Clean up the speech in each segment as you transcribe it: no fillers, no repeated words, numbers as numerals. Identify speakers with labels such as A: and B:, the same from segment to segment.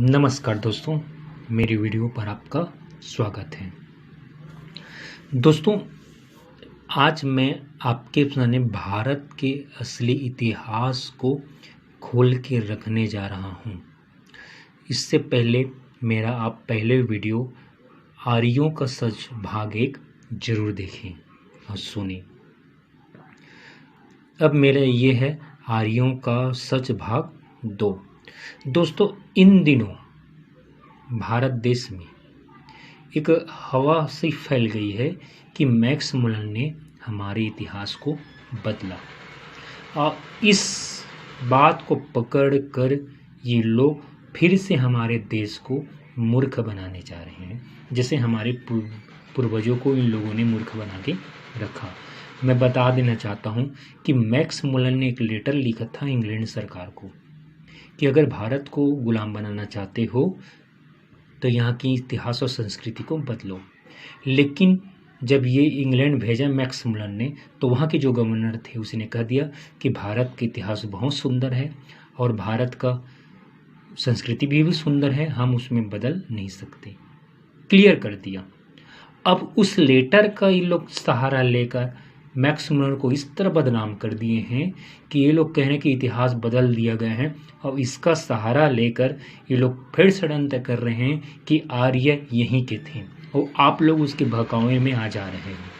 A: नमस्कार दोस्तों, मेरी वीडियो पर आपका स्वागत है। दोस्तों, आज मैं आपके सामने भारत के असली इतिहास को खोल के रखने जा रहा हूँ। इससे पहले मेरा आप पहले वीडियो आर्यों का सच भाग 1 जरूर देखें और सुनें। अब मेरा ये है आर्यों का सच भाग 2। दोस्तों, इन दिनों भारत देश में एक हवा सी फैल गई है कि मैक्स मुलर ने हमारे इतिहास को बदला और इस बात को पकड़ कर ये लोग फिर से हमारे देश को मूर्ख बनाने जा रहे हैं, जैसे हमारे पूर्वजों को इन लोगों ने मूर्ख बना के रखा। मैं बता देना चाहता हूँ कि मैक्स मुलर ने एक लेटर लिखा था इंग्लैंड सरकार को कि अगर भारत को गुलाम बनाना चाहते हो तो यहाँ की इतिहास और संस्कृति को बदलो। लेकिन जब ये इंग्लैंड भेजा मैक्स मुलर ने, तो वहाँ के जो गवर्नर थे उसने कह दिया कि भारत का इतिहास बहुत सुंदर है और भारत का संस्कृति भी सुंदर है, हम उसमें बदल नहीं सकते। क्लियर कर दिया। अब उस लेटर का ये लोग सहारा लेकर मैक्स मुलर को इस तरह बदनाम कर दिए हैं कि ये लोग कह रहे हैं कि इतिहास बदल दिया गया है और इसका सहारा लेकर ये लोग फिर षड्यंत्र कर रहे हैं कि आर्य यहीं के थे और आप लोग उसके बहकावे में आ जा रहे हैं।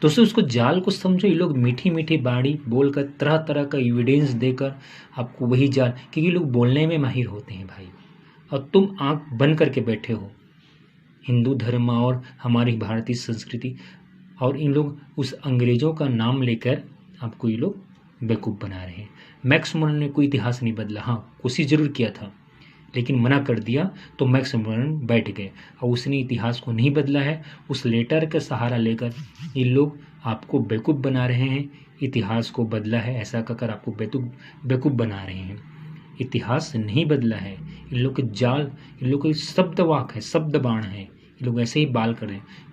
A: दोस्तों, उसको जाल को समझो। ये लोग मीठी मीठी बाणी बोलकर तरह तरह का एविडेंस देकर आपको वही जाल, क्योंकि ये लोग बोलने में माहिर होते हैं भाई, और तुम आंख बंद करके बैठे हो। हिंदू धर्म और हमारी भारतीय संस्कृति, और इन लोग उस अंग्रेजों का नाम लेकर आपको ये लोग बेवकूफ़ बना रहे हैं। मैक्स मुलर ने कोई इतिहास नहीं बदला, हाँ कोशिश जरूर किया था लेकिन मना कर दिया, तो मैक्स मुलर बैठ गए और उसने इतिहास को नहीं बदला है। उस लेटर का सहारा लेकर ये लोग आपको बेवकूफ़ बना रहे हैं। इतिहास को बदला है ऐसा कहकर आपको बेवकूफ़ बना रहे हैं। इतिहास नहीं बदला है। इन लोग के जाल, इन लोग के शब्द वाक है, शब्द बाण है, ये लोग ऐसे ही बाल कर रहे हैं।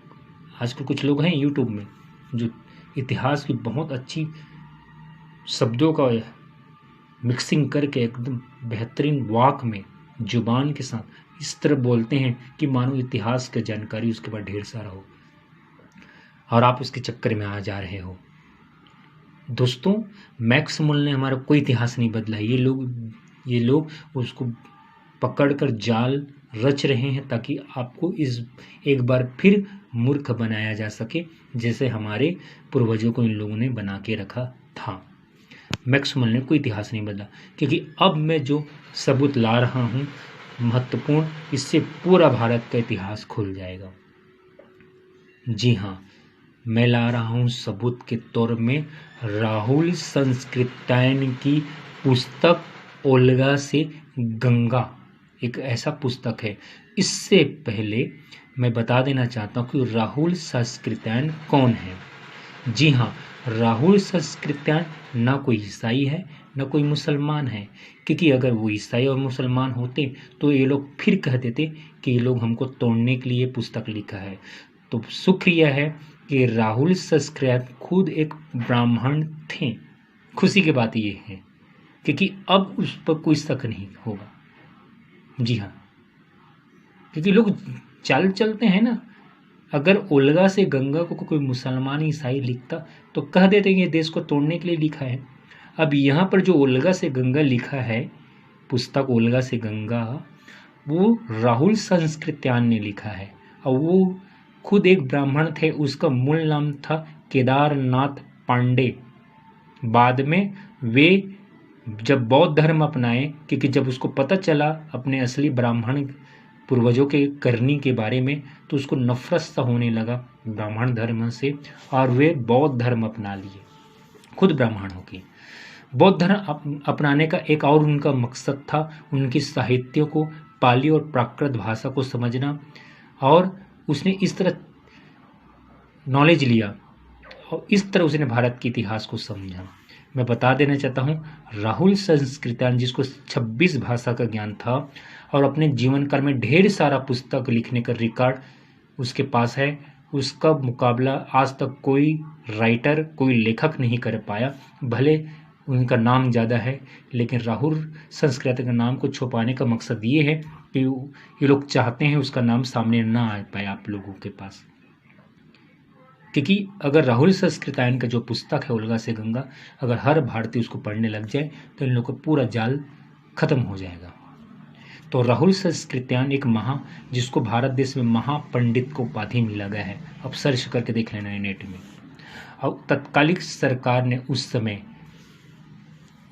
A: आजकल कुछ लोग हैं यूट्यूब में जो इतिहास की बहुत अच्छी शब्दों का मिक्सिंग करके एकदम बेहतरीन वाक में जुबान के साथ इस तरह बोलते हैं कि मानो इतिहास की जानकारी उसके बाद ढेर सारा हो और आप उसके चक्कर में आ जा रहे हो। दोस्तों, मैक्स मुलर ने हमारा कोई इतिहास नहीं बदला। ये लोग उसको पकड़कर जाल रच रहे हैं ताकि आपको इस एक बार फिर मूर्ख बनाया जा सके, जैसे हमारे पूर्वजों को इन लोगों ने बना के रखा था। मैक्स मुलर ने कोई इतिहास नहीं बदला, क्योंकि अब मैं जो सबूत ला रहा हूँ महत्वपूर्ण, इससे पूरा भारत का इतिहास खुल जाएगा। जी हाँ, मैं ला रहा हूँ सबूत के तौर में राहुल संस्कृत्यायन की पुस्तक ओल्गा से गंगा, एक ऐसा पुस्तक है। इससे पहले मैं बता देना चाहता हूँ कि राहुल संस्कृत्यायन कौन है। जी हाँ, राहुल संस्कृत्यायन ना कोई ईसाई है ना कोई मुसलमान है, क्योंकि अगर वो ईसाई और मुसलमान होते तो ये लोग फिर कह देते कि ये लोग हमको तोड़ने के लिए पुस्तक लिखा है। तो शुक्रिया है कि राहुल संस्कृत्यायन खुद एक ब्राह्मण थे। खुशी की बात ये है क्योंकि अब उस पर कोई शक नहीं होगा। जी हाँ, क्योंकि लोग चाल चलते हैं ना। अगर ओल्गा से गंगा को कोई मुसलमान ईसाई लिखता तो कह देते कि ये देश को तोड़ने के लिए लिखा है। अब यहाँ पर जो ओल्गा से गंगा लिखा है, पुस्तक ओल्गा से गंगा, वो राहुल संस्कृत्यायन ने लिखा है और वो खुद एक ब्राह्मण थे। उसका मूल नाम था केदारनाथ पांडे। बाद में वे जब बौद्ध धर्म अपनाए, क्योंकि जब उसको पता चला अपने असली ब्राह्मण पूर्वजों के करनी के बारे में, तो उसको नफरत सा होने लगा ब्राह्मण धर्म से और वे बौद्ध धर्म अपना लिए, खुद ब्राह्मण होके। बौद्ध धर्म अपनाने का एक और उनका मकसद था उनकी साहित्य को, पाली और प्राकृत भाषा को समझना, और उसने इस तरह नॉलेज लिया और इस तरह उसने भारत के इतिहास को समझा। मैं बता देना चाहता हूँ, राहुल संस्कृत्यायन जिसको 26 भाषा का ज्ञान था और अपने जीवन काल में ढेर सारा पुस्तक लिखने का रिकॉर्ड उसके पास है, उसका मुकाबला आज तक कोई राइटर, कोई लेखक नहीं कर पाया। भले उनका नाम ज़्यादा है, लेकिन राहुल संस्कृत के नाम को छुपाने का मकसद ये है कि ये लोग चाहते हैं उसका नाम सामने ना आ पाए आप लोगों के पास। क्योंकि अगर राहुल संस्कृतायन का जो पुस्तक है ओल्गा से गंगा, अगर हर भारतीय उसको पढ़ने लग जाए तो इन लोगों का पूरा जाल खत्म हो जाएगा। तो राहुल संस्कृतायन एक जिसको भारत देश में महापंडित को उपाधि मिला गया है, अब सर्च करके देख लेना है नेट में। और तत्कालिक सरकार ने उस समय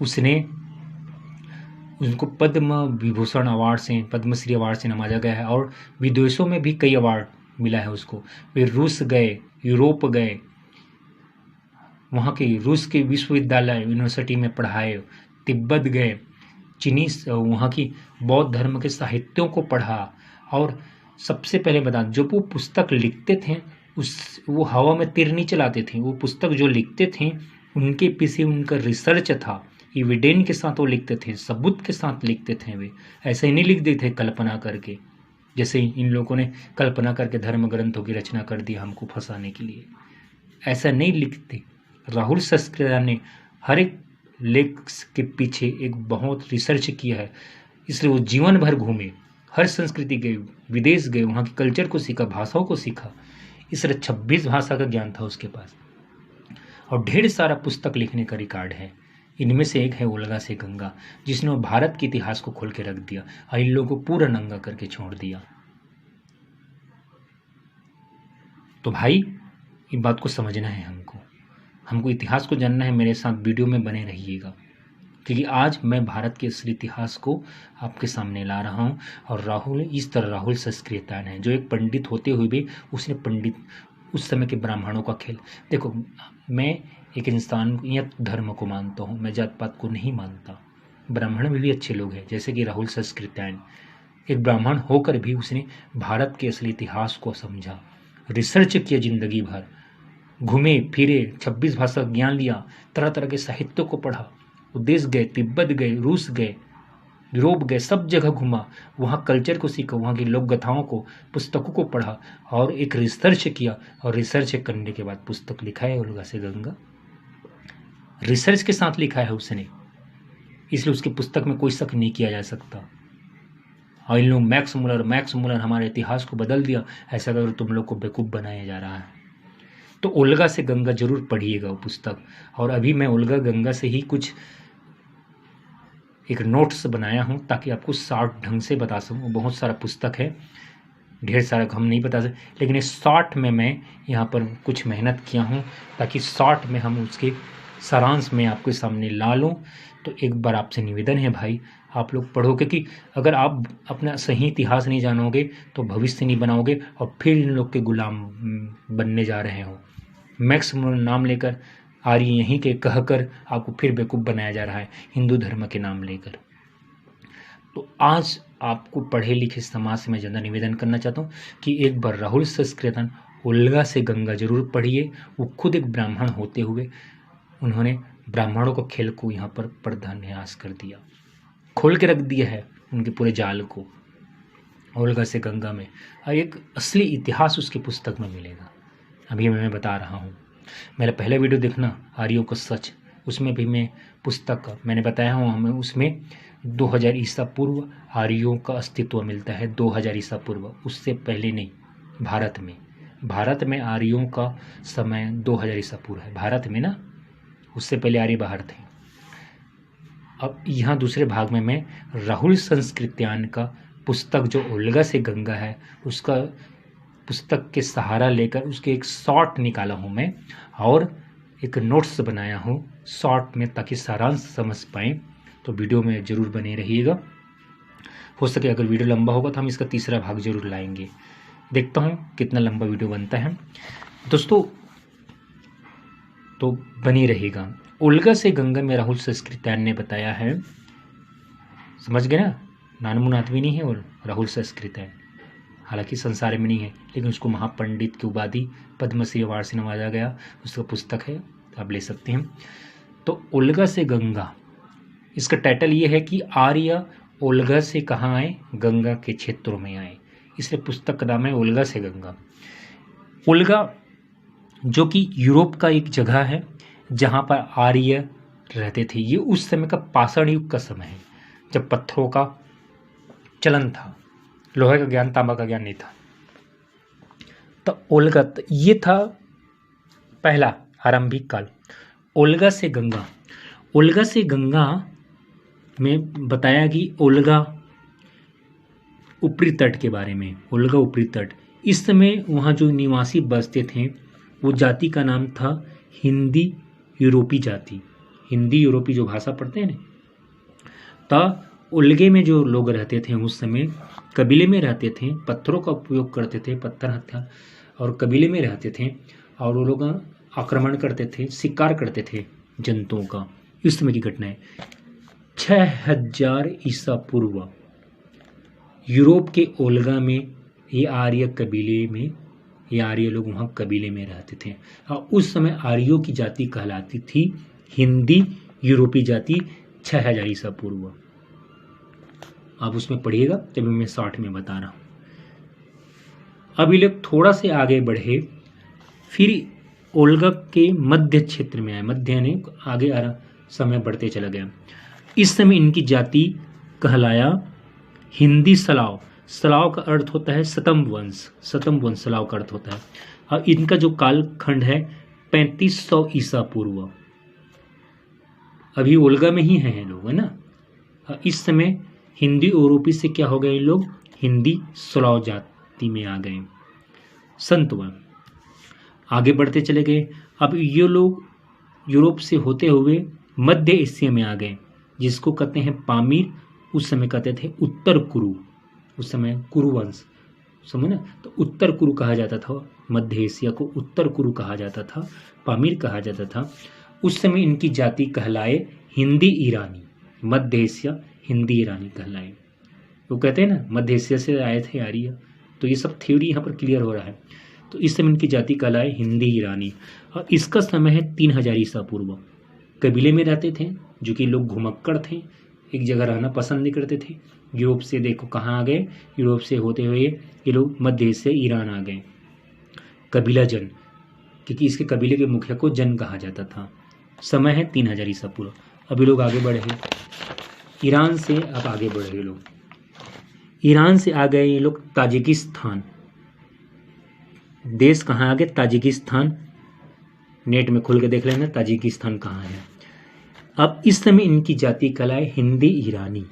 A: उसने उनको पद्म विभूषण अवार्ड से, पद्मश्री अवार्ड से नवाजा गया है, और विदेशों में भी कई अवार्ड मिला है उसको। वे रूस गए, यूरोप गए, वहाँ के रूस के विश्वविद्यालय यूनिवर्सिटी में पढ़ाए, तिब्बत गए, चीनी वहाँ की बौद्ध धर्म के साहित्यों को पढ़ा। और सबसे पहले बता, जब वो पुस्तक लिखते थे वो हवा में तीर नहीं चलाते थे। वो पुस्तक जो लिखते थे उनके पीछे उनका रिसर्च था, एविडेंस के साथ वो लिखते थे, सबूत के साथ लिखते थे। वे ऐसे ही नहीं लिखते थे कल्पना करके, जैसे इन लोगों ने कल्पना करके धर्म ग्रंथों की रचना कर दी हमको फंसाने के लिए। ऐसा नहीं लिखते। राहुल संस्कृतायन ने हर एक लेख के पीछे एक बहुत रिसर्च किया है, इसलिए वो जीवन भर घूमे, हर संस्कृति गए, विदेश गए, वहाँ के कल्चर को सीखा, भाषाओं को सीखा। इसलिए 26 भाषा का ज्ञान था उसके पास, और ढेर सारा पुस्तक लिखने का रिकॉर्ड है। इनमें से एक है ओल्गा से गंगा, जिसने भारत के इतिहास को खोल के रख दिया और इन लोगों को पूरा नंगा करके छोड़ दिया। तो भाई इस बात को समझना है हमको इतिहास को जानना है। मेरे साथ वीडियो में बने रहिएगा, क्योंकि आज मैं भारत के असली इतिहास को आपके सामने ला रहा हूँ। और राहुल संस्कृतायन है, जो एक पंडित होते हुए भी उसने उस समय के ब्राह्मणों का खेल। देखो, मैं एक इंसान या धर्म को मानता हूँ, मैं जात पात को नहीं मानता। ब्राह्मण में भी अच्छे लोग हैं, जैसे कि राहुल संस्कृतायन एक ब्राह्मण होकर भी उसने भारत के असली इतिहास को समझा, रिसर्च किया, जिंदगी भर घूमे फिरे, 26 भाषा ज्ञान लिया, तरह तरह के साहित्य को पढ़ा, देश गए, तिब्बत गए, रूस गए, यूरोप गए, सब जगह घुमा, वहाँ कल्चर को सीखा, वहाँ की लोक गाथाओं को, पुस्तकों को पढ़ा और एक रिसर्च किया। और रिसर्च करने के बाद पुस्तक लिखा है ओल्गा से गंगा। रिसर्च के साथ लिखा है उसने, इसलिए उसकी पुस्तक में कोई शक नहीं किया जा सकता। और इन लोग मैक्स मुलर हमारे इतिहास को बदल दिया, ऐसा अगर तुम लोग को बेवकूफ़ बनाया जा रहा है। तो ओल्गा से गंगा जरूर पढ़िएगा वो पुस्तक। और अभी मैं ओल्गा गंगा से ही कुछ एक नोट्स बनाया हूँ, ताकि आपको शॉर्ट ढंग से बता सकूँ। बहुत सारा पुस्तक है, ढेर सारा हम नहीं बता सकते, लेकिन इस शॉर्ट में मैं यहाँ पर कुछ मेहनत किया हूँ, ताकि शॉर्ट में हम उसके सारांश में आपके सामने ला लूँ। तो एक बार आपसे निवेदन है भाई, आप लोग पढ़ो, क्योंकि अगर आप अपना सही इतिहास नहीं जानोगे तो भविष्य नहीं बनाओगे, और फिर इन लोग के गुलाम बनने जा रहे हो। मैक्स नाम लेकर आर्य यहीं के कहकर आपको फिर बेवकूफ़ बनाया जा रहा है हिंदू धर्म के नाम लेकर। तो आज आपको पढ़े लिखे समाज से मैं ज़्यादा निवेदन करना चाहता हूँ कि एक बार राहुल संस्कृतायन ओल्गा से गंगा जरूर पढ़िए। वो खुद एक ब्राह्मण होते हुए उन्होंने ब्राह्मणों के खेल को यहाँ पर पर्दान्यास कर दिया, खोल के रख दिया है उनके पूरे जाल को ओल्गा से गंगा में। और एक असली इतिहास उसकी पुस्तक में मिलेगा। अभी मैं बता रहा हूँ, मेरा पहला वीडियो देखना आर्यों का सच, उसमें भी मैं पुस्तक मैंने बताया हूँ, हमें उसमें 2000 ईसा पूर्व आर्यों का अस्तित्व मिलता है। 2000 ईसा पूर्व, उससे पहले नहीं। भारत में आर्यों का समय 2000 ईसा पूर्व है, भारत में ना, उससे पहले आर्य बाहर थे। अब यहाँ दूसरे भाग में मैं राहुल संस्कृतायन का पुस्तक जो ओल्गा से गंगा है, उसका पुस्तक के सहारा लेकर उसके एक शॉर्ट निकाला हूँ मैं, और एक नोट्स बनाया हूँ शॉर्ट में, ताकि सारांश समझ पाएँ। तो वीडियो में ज़रूर बने रहिएगा। हो सके अगर वीडियो लंबा होगा तो हम इसका तीसरा भाग जरूर लाएंगे। देखता हूँ कितना लंबा वीडियो बनता है दोस्तों, तो बनी रहेगा। ओल्गा से गंगा में राहुल संस्कृतायन ने बताया है, समझ गए ना, नानमुन आदमी नहीं है और राहुल संस्कृतायन, हालांकि संसार में नहीं है, लेकिन उसको महापंडित की उपाधि पद्मश्री अवार्ड से नवाजा गया। उसका पुस्तक है, आप ले सकते हैं। तो ओल्गा से गंगा, इसका टाइटल ये है कि आर्य ओल्गा से कहाँ आए, गंगा के क्षेत्रों में आए, इसलिए पुस्तक का नाम है ओल्गा से गंगा। ओल्गा जो कि यूरोप का एक जगह है जहाँ पर आर्य रहते थे। ये उस समय का पाषाण युग का समय है, जब पत्थरों का चलन था, लोहे का ज्ञान, तांबा का ज्ञान नहीं था। तो ओल्गा, ये था पहला आरंभिक काल। ओल्गा से गंगा। ओल्गा से गंगा में बताया कि ओल्गा ऊपरी तट के बारे में। ओल्गा ऊपरी तट, इस समय वहाँ जो निवासी बसते थे वो जाति का नाम था हिंदी यूरोपी जाति। हिंदी यूरोपी जो भाषा पढ़ते हैं ना, तो ओल्गे में जो लोग रहते थे उस समय कबीले में रहते थे, पत्थरों का उपयोग करते थे, पत्थर हथियार, और कबीले में रहते थे, और वो लोग आक्रमण करते थे, शिकार करते थे जंतुओं का। इस समय की घटना है 6000 ईसा पूर्व यूरोप के ओल्गा में ये आर्य कबीले में, ये आर्य लोग वहाँ कबीले में रहते थे, और उस समय आर्यों की जाति कहलाती थी हिंदी यूरोपी जाति 6000 ईसा पूर्व। आप उसमें पढ़िएगा, तभी मैं 60 में बता रहा हूँ। अब ये लोग थोड़ा से आगे बढ़े, फिर ओल्गा के मध्य क्षेत्र में आए। मध्य ने आगे समय बढ़ते चला गया। इस समय इनकी जाति कहलाया हिंदी सलाव। सलाव का अर्थ होता है सतम वंश। सतम वंश सलाव का अर्थ होता है। और इनका जो कालखंड है 3500 ईसा पूर्व। अभी ओल्गा में ही हैं लोग, है ना। इस समय हिंदी यूरोपी से क्या हो गए लोग, हिंदी सलाव जाति में आ गए। संतवन आगे बढ़ते चले गए। अब ये लोग यूरोप से होते हुए मध्य एशिया में आ गए, जिसको कहते हैं पामीर। उस समय कहते थे उत्तर कुरु। उस समय कुरु वंश, समझ ना, तो उत्तर कुरु कहा जाता था। मध्य एशिया को उत्तर कुरु कहा जाता था, पामीर कहा जाता था। उस समय इनकी जाति कहलाए हिंदी ईरानी। मध्य एशिया हिंदी ईरानी कहलाए। वो कहते हैं ना मध्य एशिया से आए थे आर्य। तो ये सब थ्योरी यहाँ पर क्लियर हो रहा है। तो इस समय इनकी जाति कहलाए हिंदी ईरानी। और इसका समय है 3000 ईसा पूर्व। कबीले में रहते थे, जो कि लोग घुमक्कड़ थे, एक जगह रहना पसंद नहीं करते थे। यूरोप से देखो कहाँ आ गए, यूरोप से होते हुए ये लोग मध्य से ईरान आ गए। कबीला जन, क्योंकि इसके कबीले के मुखिया को जन कहा जाता था। समय है 3000 ईसा पूर्व। अभी लोग आगे बढ़े, ईरान से अब आगे बढ़े लोग। ईरान से आ गए ये लोग ताजिकिस्तान। देश कहाँ आ गए, ताजिकिस्तान। नेट में खुल के देख लेना ताजिकिस्तान कहाँ है। अब इस समय इनकी जाति कहलाए हिंदी ईरानी।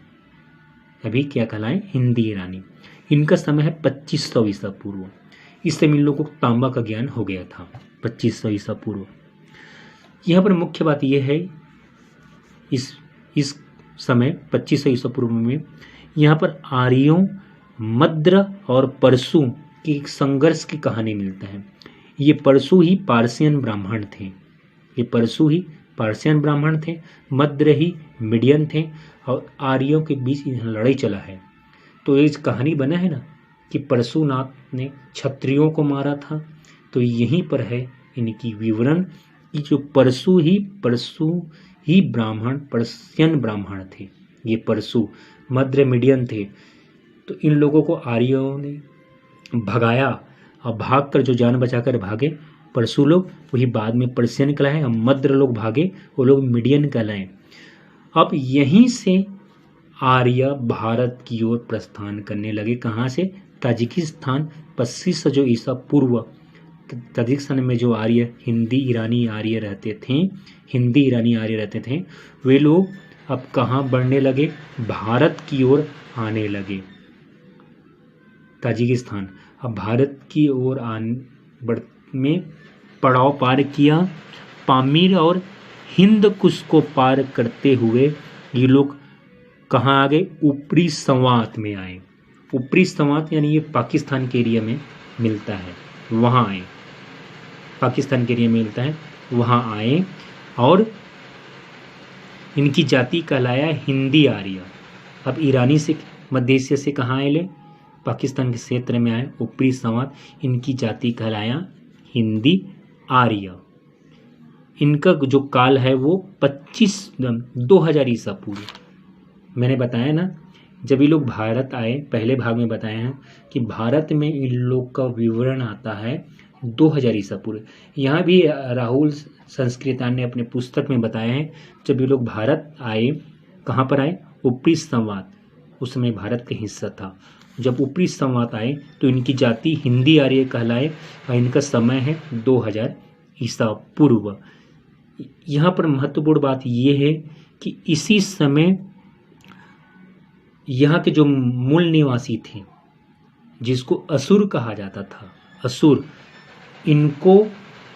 A: अभी क्या कहलाए, हिंदी ईरानी। इनका समय है 2500 ईसा पूर्व। इस समय इन लोगों को तांबा का ज्ञान हो गया था 2500 ईसा पूर्व। यहाँ पर मुख्य बात यह है, इस समय 2500 ईसा पूर्व में यहाँ पर आर्यों, मद्र और परशु की संघर्ष की कहानी मिलता है। ये परशु ही पार्सियन ब्राह्मण थे। ये परशु ही पार्सियन ब्राह्मण थे, मद्र ही मीडियन थे, और आर्यों के बीच लड़ाई चला है। तो ये कहानी बना है ना कि परशुनाथ ने क्षत्रियों को मारा था। तो यहीं पर है इनकी विवरण कि जो परशु ही ब्राह्मण, पर्शियन ब्राह्मण थे। ये परशु मद्र मीडियन थे। तो इन लोगों को आर्यों ने भगाया, और भागकर जो जान बचाकर भागे परशु लोग, वही बाद में पर्शियन कहलाए। और मद्र लोग भागे, वो लोग मीडियन कहलाए। अब यहीं से आर्य भारत की ओर प्रस्थान करने लगे। कहाँ से, ताजिकिस्तान। 2500 ईसा पूर्व ताजिकिस्तान में जो आर्य हिंदी ईरानी आर्य रहते थे, हिंदी ईरानी आर्य रहते थे, वे लोग अब कहाँ बढ़ने लगे, भारत की ओर आने लगे। ताजिकिस्तान अब भारत की ओर में पड़ाव पार किया। पामीर और हिंद कुश को पार करते हुए ये लोग कहाँ आ गए, ऊपरी संवात में आए। ऊपरी संवात यानी ये पाकिस्तान के एरिया में मिलता है, वहाँ आए। पाकिस्तान के एरिया में मिलता है, वहाँ आए। और इनकी जाति कहलाया हिंदी आर्य। अब ईरानी से, मध्य एशिया से कहाँ आए ले, पाकिस्तान के क्षेत्र में आए, ऊपरी संवात। इनकी जाति कहलाया हिंदी आर्य। इनका जो काल है वो 2000 ईसा पूर्व। मैंने बताया ना, जब ये लोग भारत आए, पहले भाग में बताया है कि भारत में इन लोग का विवरण आता है 2000 ईसा पूर्व। यहाँ भी राहुल संस्कृतान ने अपने पुस्तक में बताया है। जब ये लोग भारत आए, कहाँ पर आए? ऊपरी संवात, उस समय भारत का हिस्सा था। जब ऊपरी संवात आए तो इनकी जाति हिंदी आर्य कहलाए और इनका समय है 2000 ईसा पूर्व। यहाँ पर महत्वपूर्ण बात यह है कि इसी समय यहाँ के जो मूल निवासी थे, जिसको असुर कहा जाता था, असुर, इनको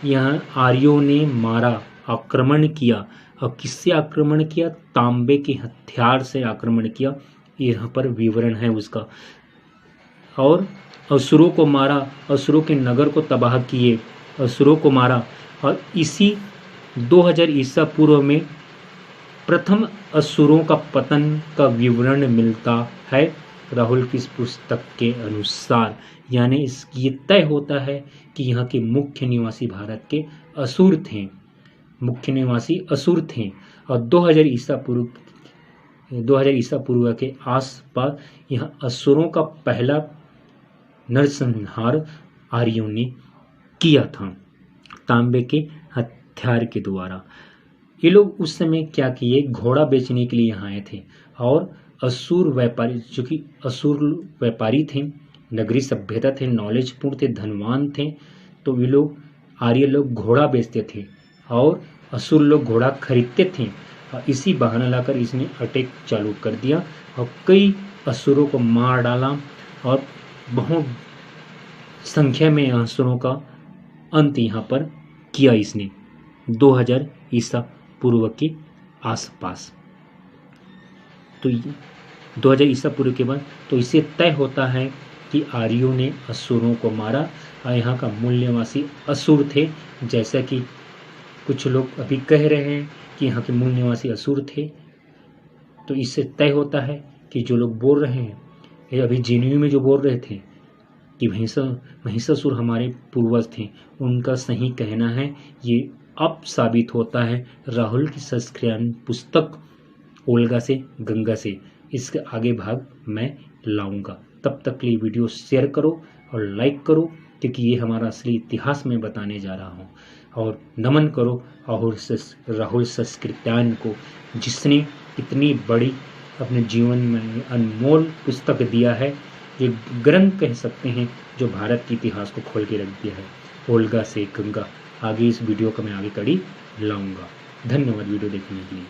A: यहाँ आर्यों ने मारा, आक्रमण किया। और किससे आक्रमण किया? तांबे के हथियार से आक्रमण किया। यहाँ पर विवरण है उसका। और असुरों को मारा, असुरों के नगर को तबाह किए, असुरों को मारा। और इसी 2000 ईसा पूर्व में प्रथम असुरों का पतन का विवरण मिलता है राहुल की इस पुस्तक के अनुसार। यानी ये तय होता है कि यहाँ के मुख्य निवासी भारत के असुर थे, मुख्य निवासी असुर थे। और 2000 ईसा पूर्व के आसपास यहाँ असुरों का पहला नरसंहार आर्यों ने किया था तांबे के हथियार के द्वारा। ये लोग उस समय क्या किए? घोड़ा बेचने के लिए यहाँ आए थे। और असुर व्यापारी, जो कि असुर व्यापारी थे, नगरी सभ्यता थे, नॉलेजपूर्ण थे, धनवान थे, तो ये लोग आर्य लोग घोड़ा बेचते थे और असुर लोग घोड़ा खरीदते थे। और इसी बहाना लाकर इसने अटैक चालू कर दिया और कई असुरों को मार डाला और बहुत संख्या में असुरों का अंत यहाँ पर किया इसने 2000 ईसा पूर्व के आसपास। तो 2000 ईसा पूर्व के बाद तो इससे तय होता है कि आर्यों ने असुरों को मारा और यहाँ का मूल निवासी असुर थे। जैसा कि कुछ लोग अभी कह रहे हैं कि यहाँ के मूल निवासी असुर थे, तो इससे तय होता है कि जो लोग बोल रहे हैं, ये अभी जेएनयू में जो बोल रहे थे कि महिषासुर हमारे पूर्वज थे, उनका सही कहना है। ये अब साबित होता है राहुल की संस्कृत पुस्तक ओल्गा से गंगा से। इसके आगे भाग मैं लाऊंगा। तब तक के लिए वीडियो शेयर करो और लाइक करो, क्योंकि ये हमारा असली इतिहास में बताने जा रहा हूँ। और नमन करो राहुल संस्कृतान को, जिसने इतनी बड़ी अपने जीवन में अनमोल पुस्तक दिया है। ये ग्रंथ कह सकते हैं जो भारत के इतिहास को खोल के रख दिया है, ओल्गा से गंगा। आगे इस वीडियो को मैं आगे कड़ी लाऊंगा। धन्यवाद वीडियो देखने के लिए।